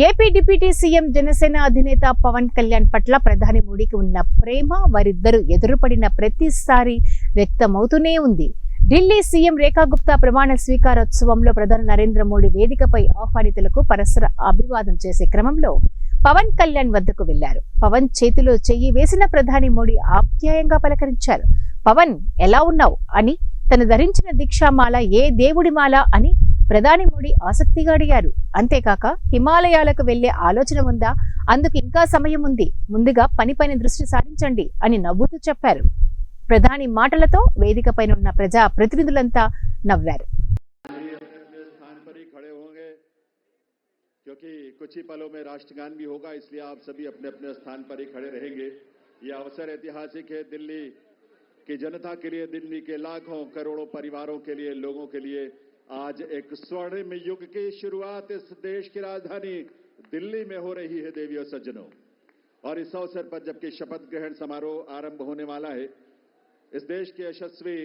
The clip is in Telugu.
ఏపీ డిప్యూటీ సీఎం జనసేన అధినేత పవన్ కళ్యాణ్ పట్ల ప్రధాని మోడీకి ఉన్న ప్రేమ వారిద్దరూ ఎదురుపడిన ప్రతిసారి వ్యక్తమవుతూనే ఉంది. ఢిల్లీ సీఎం రేఖా గుప్తా ప్రమాణ స్వీకారోత్సవంలో ప్రధాని నరేంద్ర మోడీ వేదికపై ఆహ్వానితులకు పరస్పర అభివాదం చేసే క్రమంలో పవన్ కళ్యాణ్ వద్దకు వెళ్లారు. పవన్ చేతిలో చెయ్యి వేసిన ప్రధాని మోడీ ఆప్యాయంగా పలకరించారు. పవన్ ఎలా ఉన్నావు అని, తను ధరించిన దీక్షామాల ఏ దేవుడి మాల అని ప్రధాని మోడీ ఆసక్తిగా అడిగారు. అంతేకాక హిమాలయాలకు వెళ్లే ఆలోచన ఉందా, అందుకు ఇంకా సమయం ఉంది, ముందుగా పనిపైన దృష్టి సారించండి అని నవ్వుతూ చెప్పారు. ప్రధాని మాటలతో వేదికపైన ఉన్న ప్రజా ప్రతినిధులంతా నవ్వారు. क्योंकि कुछ ही पलों में राष्ट्रगान भी होगा, इसलिए आप सभी अपने अपने स्थान पर ही खड़े रहेंगे। ये अवसर ऐतिहासिक है दिल्ली की जनता के लिए, दिल्ली के लाखों करोड़ों परिवारों के लिए, लोगों के लिए आज एक स्वर्णिम युग की शुरुआत इस देश की राजधानी दिल्ली में हो रही है देवियों सज्जनों। और इस अवसर पर जबकि शपथ ग्रहण समारोह आरंभ होने वाला है, इस देश के यशस्वी